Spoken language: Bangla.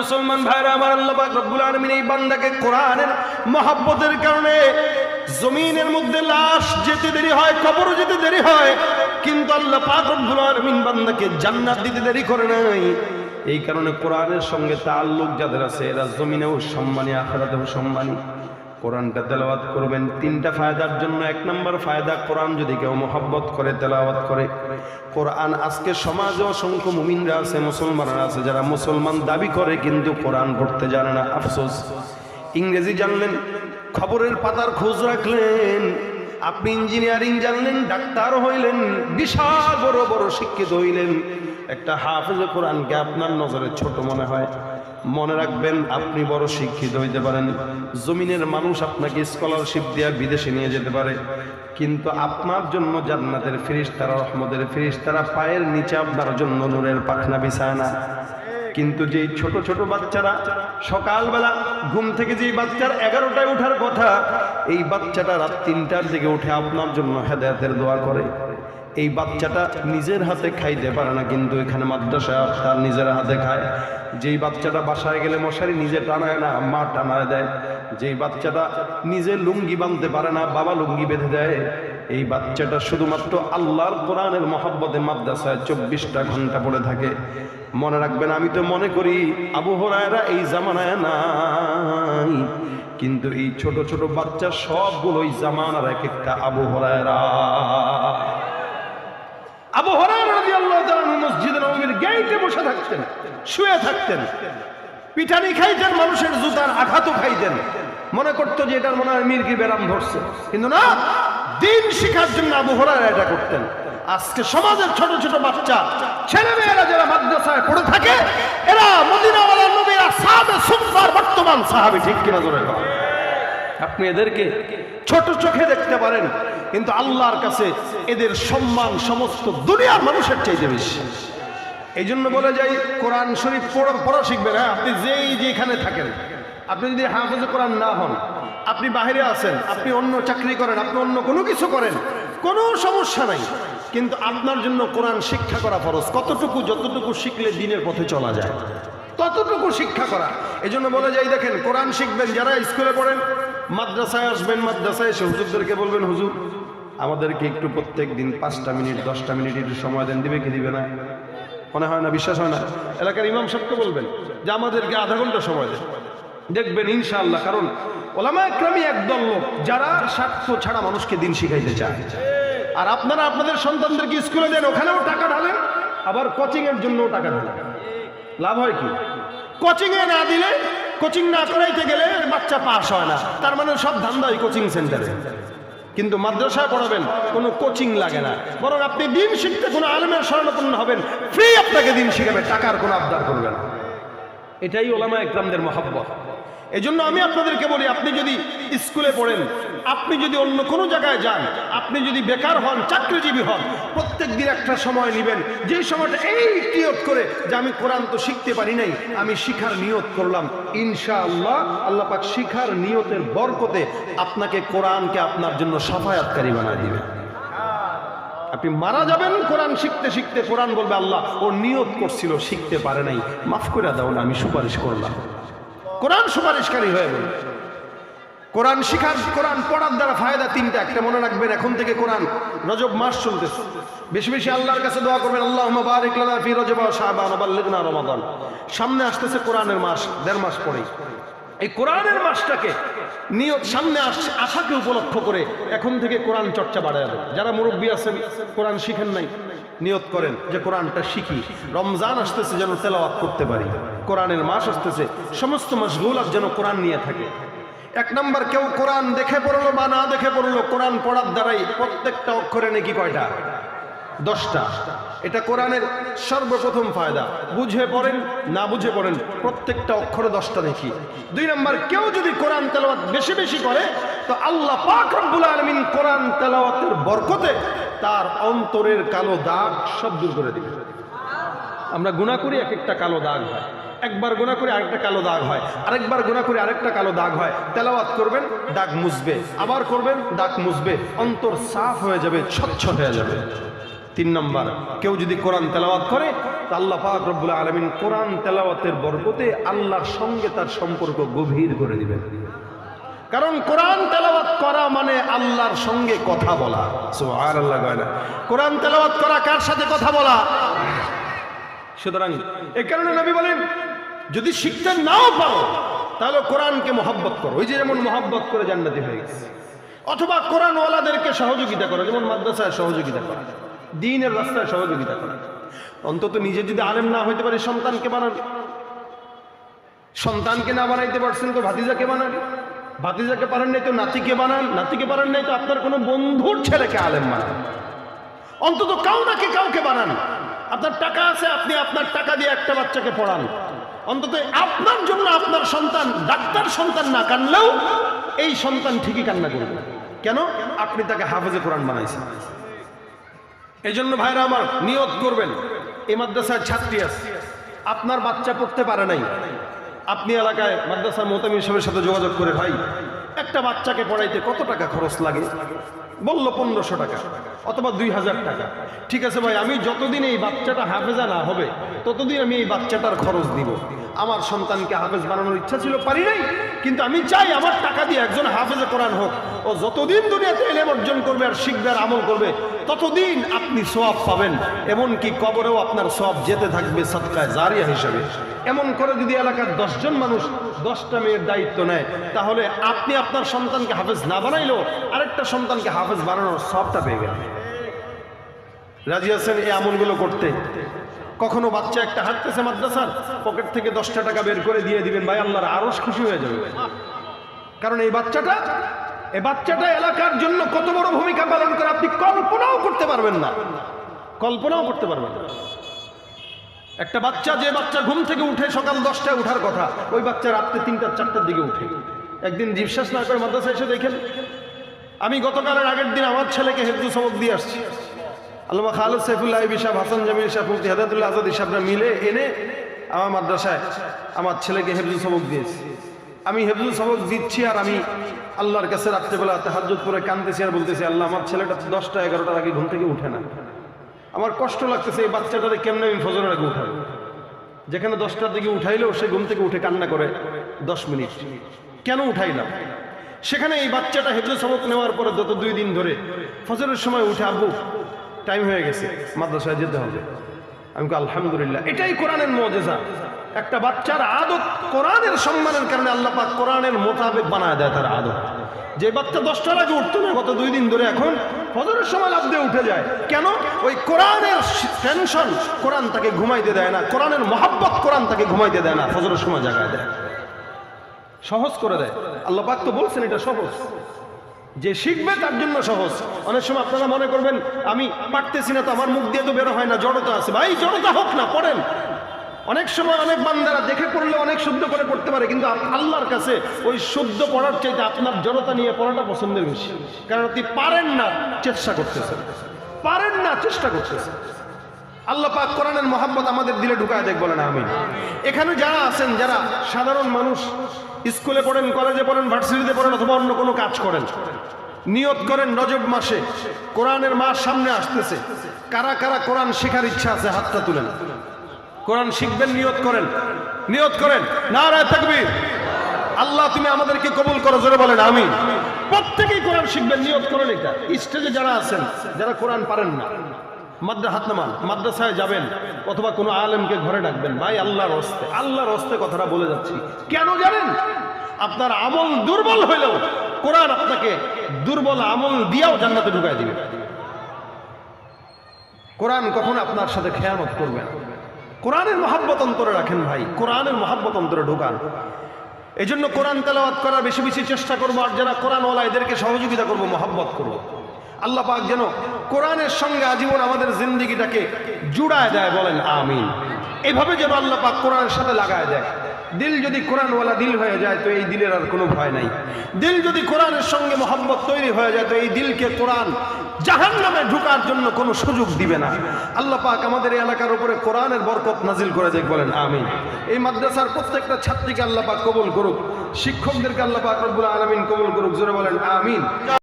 মুসলমান ভাইরা আমার, আল্লাহ পাক রব্বুল আলামিন এই বান্দাকে কোরআনের মহব্বতের কারণে জমিনের মধ্যে লাশ যেতে দেরি হয়, কবর যেতে দেরি হয়, কিন্তু আল্লাহ পাক রব্বুল আলামিন বান্দাকে জান্নাত দিতে দেরি করে নাই। এই কারণে কোরআনের সঙ্গে তাআল্লুক যাদের আছে এরা জমিনেও সম্মানী, আখিরাতেও সম্মানী। কোরআনটা তেলাওয়াত করবেন তিনটা ফায়দার জন্য। এক নম্বর ফায়দা, কোরআন যদি কেউ মহব্বত করে তেলাওয়াত করে, কোরআন আজকে সমাজে অসংখ্য মুমিনরা আছে, মুসলমানরা আছে যারা মুসলমান দাবি করে কিন্তু কোরআন পড়তে জানে না। আফসোস, ইংরেজি জানলেন, খবরের পাতার খোঁজ রাখলেন, আপনি ইঞ্জিনিয়ারিং জানলেন, ডাক্তার হইলেন, বিশাল বড় বড় শিক্ষিত হইলেন, একটা হাফেজে কোরআনকে আপনার নজরে ছোট মনে হয়। মনে রাখবেন, আপনি বড় শিক্ষিত হইতে পারেন, জমিনের মানুষ আপনাকে স্কলারশিপ দিয়ে বিদেশে নিয়ে যেতে পারে, কিন্তু আপনার জন্য জান্নাতের ফেরেশতারা, রহমতের ফেরেশতারা পায়ের নিচে আপনার জন্য নূরের পাখনা বিছায় না। কিন্তু যেই ছোট ছোট বাচ্চারা সকালবেলা ঘুম থেকে, যেই বাচ্চার 11টায় ওঠার কথা, এই বাচ্চাটা রাত 3টার দিকে উঠে আপনার জন্য হেদায়েতের দোয়া করে। এই বাচ্চাটা নিজের হাতে খাইতে পারে না, কিন্তু এখানে মাদ্রাসায় তার নিজের হাতে খায়। যেই বাচ্চাটা বাসায় গেলে মশারি নিজে টানায় না, মা টানায় দেয়। যেই বাচ্চাটা নিজে লুঙ্গি বাঁধতে পারে না, বাবা লুঙ্গি বেঁধে দেয়। এই বাচ্চাটা শুধুমাত্র আল্লাহর কোরআনের মহব্বতে মাদ্রাসায় 24টা ঘন্টা পড়ে থাকে। মনে রাখবেন, আমি তো মনে করি আবু হুরায়রা এই জামানায় নাই, কিন্তু এই ছোট ছোট বাচ্চা সবগুলো এই জামানার এক একটা আবু হুরায়রা। আবু হুরায়রা রাদিয়াল্লাহু তাআলা মসজিদে নববীর গেটে বসে থাকতেন, শুয়ে থাকতেন, পিটানি খাইতেন, মানুষের জুতার আঘাতও খাইতেন। মনে করতো যে এটার মনে হয় মির্গি বেরাম ধরছে, কিন্তু না, দিন শিখার জন্য আবু হুরায়রা এটা করতেন। আজকে সমাজের ছোট ছোট বাচ্চা ছেলেমেয়েরা যারা মাদ্রাসায় পড়ে থাকে, এরা মদিনাওয়ালার নবীর আসহাবে সুফার বর্তমান সাহাবী, ঠিক কিনা জোরে বলেন? আপনি এদেরকে ছোট চোখে দেখতে পারেন, কিন্তু আল্লাহর কাছে এদের সম্মান সমস্ত দুনিয়ার মানুষের চাইতে বেশি। এই জন্য বলে যাই, কোরআন শরীফ পড়া শিখবেন। হ্যাঁ, আপনি যেখানে থাকেন, আপনি যদি হাফেজে কোরআন না হন, আপনি বাইরে আছেন, আপনি অন্য চাকরি করেন, আপনি অন্য কোনো কিছু করেন, কোনো সমস্যা নাই, কিন্তু আপনার জন্য কোরআন শিক্ষা করা ফরজ। কতটুকু? যতটুকু শিখলে দিনের পথে চলা যায়, ততটুকু শিক্ষা করা। এই জন্য বলে যাই, দেখেন, কোরআন শিখবেন যারা স্কুলে পড়েন, মাদ্রাসায় আসবেন, মাদ্রাসায় এসে হুজুরদেরকে বলবেন, হুজুর আমাদেরকে একটু প্রত্যেক দিন 5টা মিনিট 10টা মিনিট একটু সময় দেন। দিবে কি দিবে না? মনে হয় না, বিশ্বাস হয় না? এলাকার ইমাম সাহেবকে বলবেন যে আমাদেরকে আধা ঘন্টা সময় দেন, দেখবেন ইনশাআল্লাহ। কারণ ওলামায়ে কেরাম একদল লোক যারা স্বার্থ ছাড়া মানুষকে দিন শিখাইতে চায়। আর আপনারা আপনাদের সন্তানদেরকে স্কুলে দেন, ওখানেও টাকা ঢালেন, আবার কোচিং এর জন্যও টাকা ঢালেন। লাভ হয় কি? কোচিং এ না দিলে, কোচিং না করাইতে গেলে বাচ্চা পাস হয় না, তার মানে সব ধান্দা ওই কোচিং সেন্টারে। কিন্তু মাদ্রাসায় পড়াবেন, কোনো কোচিং লাগে না, বরং আপনি দিন শিখতে কোনো আলেমের শরণাপন্ন হবেন, ফ্রি আপনাকে দিন শিখাবে, টাকার কোনো আবদার করবে না। এটাই ওলামায়ে কেরামদের মহব্বত। এজন্য আমি আপনাদেরকে বলি, আপনি যদি স্কুলে পড়েন, আপনি যদি অন্য কোনো জায়গায় যান, আপনি যদি বেকার হন, চাকরিজীবী হন, প্রত্যেক দিন একটা সময় নেবেন, যেই সময়টা এই নিয়ত করে যে আমি কোরআন তো শিখতে পারি নাই, আমি শিখার নিয়ত করলাম, ইনশাআল্লাহ আল্লাহ পাক শিখার নিয়তের বরকতে আপনাকে কোরআনকে আপনার জন্য শাফায়াতকারী বানায় দিবেন। আপনি মারা যাবেন কোরআন শিখতে শিখতে, কোরআন বলবে, আল্লাহ ও নিয়ত করছিল, শিখতে পারে নাই, মাফ করে দাও না, আমি সুপারিশ করলাম। কোরআন সুপারিশকারী হয়ে গেল। কোরআন শিখার, কোরআন পড়ার দ্বারা ফায়দা 3টা। একটা মনে রাখবেন, এখন থেকে কোরআন, রজব মাস চলতেছে, বেশি বেশি আল্লাহর কাছে দোয়া করবেন, আল্লাহুম্মা বারিক লানা ফি রজব ওয়া শাবান ওয়া বাল্লিগনা রমাদান। সামনে আসতেছে কোরআনের মাস, 1.5 মাস পরেই। এই কোরআনের মাসটাকে নিয়ত, সামনে আশাকে উপলক্ষ করে এখন থেকে কোরআন চর্চা বাড়ায় দেন। যারা মুরব্বী আছেন, কোরআন শিখেন নাই, নিয়ত করেন যে কোরআনটা শিখি, রমজান আসতেছে যেন তেলাওয়াত করতে পারি, কোরআনের মাস আসতেছে, সমস্ত মাশগুলাত যেন কোরআন নিয়ে থাকে। 1 নম্বর, কেউ কোরআন দেখে পড়লো বা না দেখে পড়লো, কোরআন পড়ার দ্বারাই প্রত্যেকটা অক্ষরে নেকি কয়টা? 10টা। এটা কোরআনের সর্বপ্রথম ফায়দা। বুঝে পড়েন না বুঝে পড়েন, প্রত্যেকটা অক্ষরে 10টা নেকি। 2 নম্বর, কেউ যদি কোরআন তেলাওয়াত বেশি বেশি করে, তো আল্লাহ পাক রব্বুল আলামিন কোরআন তেলাওয়াতের বরকতে তার অন্তরের কালো দাগ সব দূর করে দিবে। আমরা গুনাহ করি, এক একটা কালো দাগ হয়, একবার গুনাহ করে আরেকটা কালো দাগ হয়, আরেকবার গুনাহ করে আরেকটা কালো দাগ হয়। তেলাওয়াত করবেন, দাগ মুছবে, আবার করবেন, দাগ মুছবে, অন্তর সাফ হয়ে যাবে, স্বচ্ছ হয়ে যাবে। 3 নম্বর, কেউ যদি কোরআন তেলাওয়াত করে, আল্লাহ পাক রব্বুল আলামিন কোরআন তেলাওয়াতের বরকতে আল্লাহর সঙ্গে তার সম্পর্ক গভীর করে দিবেন। কারণ কোরআন তেলাওয়াত করা মানে আল্লাহর সঙ্গে কথা বলা। সুবহানাল্লাহ। কোরআন তেলাওয়াত করা কার সাথে কথা বলা? সুতরাং এই কারণে নবী বলেন যদি শিখতে নাও পারো তাহলে কোরআনকে মহব্বত করো। ওই যে যেমন মহব্বত করে জান্নাতি হয়ে গেছে। অথবা কোরআনওয়ালাদেরকে সহযোগিতা করো, যেমন মাদ্রাসায় সহযোগিতা করা, দ্বীনের রাস্তায় সহযোগিতা করা। অন্তত নিজে যদি আলেম না হইতে পারে সন্তানকে বানান, সন্তানকে না বানাইতে পারছেন তো ভাতিজাকে বানান, ভাতিজাকে পারেন নাই তো নাতিকে বানান, নাতিকে পারেন নাই তো আপনার কোনো বন্ধুর ছেলেকে আলেম বানান। অন্তত কাউকে বানান। আপনার টাকা আছে, আপনি আপনার টাকা দিয়ে একটা বাচ্চাকে পড়ান। অন্তত আপনার জন্য আপনার সন্তান ডাক্তার সন্তান না কানলেও এই সন্তান ঠিকই কান্না করবে। কেন? আপনি তাকে হাফেজে কোরআন বানাইছেন। এই জন্য ভাইরা আমার নিয়ত করবেন, এই মাদ্রাসার ছাত্রী আছে, আপনার বাচ্চা পড়তে পারে নাই, আপনি এলাকায় মাদ্রাসার মোতামিম সাহেবের সাথে যোগাযোগ করে, ভাই একটা বাচ্চাকে পড়াইতে কত টাকা খরচ লাগে? বললো 1500 টাকা অথবা 2000 টাকা। ঠিক আছে ভাই, আমি যতদিন এই বাচ্চাটা হাফেজা না হবে ততদিন আমি এই বাচ্চাটার খরচ দিব। আমার সন্তানকে হাফেজ বানানোর ইচ্ছা ছিল, পারি নাই, কিন্তু আমি চাই আমার টাকা দিয়ে একজন হাফেজে কোরআন হোক। ও যতদিন দুনিয়াতে ইলম অর্জন করবে আর শিখবে আর আমল করবে ততদিন আপনি সওয়াব পাবেন, এমনকি কবরেও আপনার সওয়াব যেতে থাকবে সাদকায়ে জারিয়া হিসেবে। এমন করে যদি এলাকার 10 জন মানুষ 10টা মেয়ের দায়িত্ব নেয় তাহলে আপনি আপনার সন্তানকে হাফেজ না বানাইলেও আরেকটা সন্তানকে হাফেজ বানানোর সওয়াবটা পেয়ে গেলেন। রাজি আছেন এই আমলগুলো করতে? কখনো বাচ্চা একটা হাঁটতেছে মাদ্রাসার, পকেট থেকে 10টা টাকা বের করে দিয়ে দিবেন, ভাই আল্লাহর আরশ খুশি হয়ে যাবে। কারণ এই বাচ্চাটা এলাকার জন্য কত বড় ভূমিকা পালন করে আপনি কল্পনাও করতে পারবেন না, কল্পনাও করতে পারবেন না। একটা বাচ্চা, যে বাচ্চা ঘুম থেকে উঠে সকাল 10টায় উঠার কথা, ওই বাচ্চা রাত্রে 3টা 4টার দিকে উঠে। একদিন বিশ্বাস না করে মাদ্রাসা এসে দেখেন, আমি গতকালের আগের দিন আমার ছেলেকে হেফজু সবক দিয়ে আসছি। আল্লামা খালেদ সাইফুল্লাহ সাহেব, হাসান জামিল সাহেব, মুফতি হেদায়েতুল্লাহ আজাদ সাহেবরা মিলে এনে আমার মাদ্রাসায় আমার ছেলেকে হেফজু সবক দিয়েছি। আমি হেফজু সবক দিচ্ছি আর আমি আল্লাহর কাছে রাত্রেবেলা তাহাজ্জুদ করে কাঁদতেছি আর বলতেছি, আল্লাহ আমার ছেলেটা 10টা 11টার আগে ঘুম থেকে উঠে না। আমার কষ্ট লাগতেছে, এই বাচ্চাটাকে কেমনে আমি ফজরের আগে উঠাবো? যেখানে 10টার দিকে উঠাইলেও সে ঘুম থেকে উঠে কান্না করে 10 মিনিট। কেন উঠাইলাম? সেখানে এই বাচ্চাটা হেফজু সবক নেওয়ার পরে গত 2 দিন ধরে ফজরের সময় উঠে, আব্বু টাইম হয়ে গেছে, মাদ্রাসায় যেতে হবে। আমি আলহামদুলিল্লাহ, এটাই কোরআনের মুজিজা। একটা বাচ্চার আদত কোরআনের সম্মানের কারণে আল্লাহ পাক কোরআনের মোতাবেক বানায় দেয় তার আদত। যে বাচ্চা 10টার আগে উঠতো না গত 2 দিন ধরে, এখন ফজরের সময় লাফ দিয়ে উঠে যায়। কেন? ওই কোরআনের টেনশন কোরআন তাকে ঘুমাইতে দেয় না, কোরআনের মহব্বত কোরআন তাকে ঘুমাইতে দেয় না, ফজরের সময় জাগায় দেয়, সহজ করে দেয়। আল্লাহ পাক তো বলছেন এটা সহজ, যে শিখবে তার জন্য সহজ। অনেক সময় আপনারা মনে করবেন আমি পারতেছি না, তো আমার মুখ দিয়ে তো বেরো হয় না, জড়তা আছে। ভাই জড়তা হোক না, পড়েন। অনেক সময় অনেক বান্দারা দেখে পড়লে অনেক শুদ্ধ করে পড়তে পারে, কিন্তু আল্লাহর কাছে ওই শুদ্ধ পড়ার চাইতে আপনার জড়তা নিয়ে পড়াটা পছন্দের বেশি। কারণ আপনি পারেন না, চেষ্টা করতেছেন, পারেন না, চেষ্টা করতেছেন। আল্লাহ পাক কোরআনের মহব্বত আমাদের দিলে ঢুকায় দেখ, বলেন আমিন। এখানে যারা আছেন, যারা সাধারণ মানুষ, স্কুলে পড়েন, কলেজে পড়েন, ভার্সিটিতে পড়েন অথবা অন্য কোনো কাজ করেন, নিয়ত করেন রজব মাসে, কোরআনের মাস সামনে আসতেছে, কারা কারা কোরআন শেখার ইচ্ছা আছে হাতটা তুলেন। কোরআন শিখবেন, নিয়ত করেন, নিয়ত করেন। নারায়ে তাকবীর। আল্লাহ তুমি আমাদেরকে কবুল করো, জোরে বলেন আমিন। প্রত্যেকেই কোরআন শিখবেন, নিয়ত করেন। এটা স্টেজে যারা আছেন, যারা কোরআন পারেন না, হাত নামান, মাদ্রাসায় যাবেন অথবা কোনো আলেমকে ঘরে ডাকবেন। ভাই আল্লাহর হস্তে, আল্লাহর হস্তে কথাটা বলে যাচ্ছি। কেন জানেন? আপনার আমল দুর্বল হইলেও কোরআন আপনাকে দুর্বল আমল দিয়েও জান্নাতে ঢুকায় দিবে। কোরআন কখনো আপনার সাথে খেয়ানত করবে না। কোরআনের মহব্বত অন্তরে রাখেন ভাই, কোরআনের মহব্বত অন্তরে ঢুকান। এই জন্য কোরআন তেলাওয়াত করার বেশি বেশি চেষ্টা করবো, আর যারা কোরআনওয়ালা এদেরকে সহযোগিতা করবো, মহব্বত করবো। আল্লাহ পাক যেন কোরআনের সঙ্গে আজীবন আমাদের জিন্দেগিটাকে জুড়ায় দেয়, বলেন আমিন। এভাবে যেন আল্লাহ পাক কোরআনের সাথে লাগায় দেয়। দিল যদি কোরআনওয়ালা দিল হয়ে যায় তো এই দিলের আর কোনো ভয় নাই। দিল যদি কোরআনের সঙ্গে মহব্বত তৈরি হয়ে যায় তো এই দিলকে কোরআন জাহান্নামে ঢোকার জন্য কোনো সুযোগ দিবে না। আল্লাহ পাক আমাদের এই এলাকার উপরে কোরআনের বরকত নাজিল করে দেখ, বলেন আমিন। এই মাদ্রাসার প্রত্যেকটা ছাত্রীকে আল্লাহ পাক কবুল করুক, শিক্ষকদেরকে আল্লাহ পাক রব্বুল আলামিন কবুল করুক, জোরে বলেন আমিন।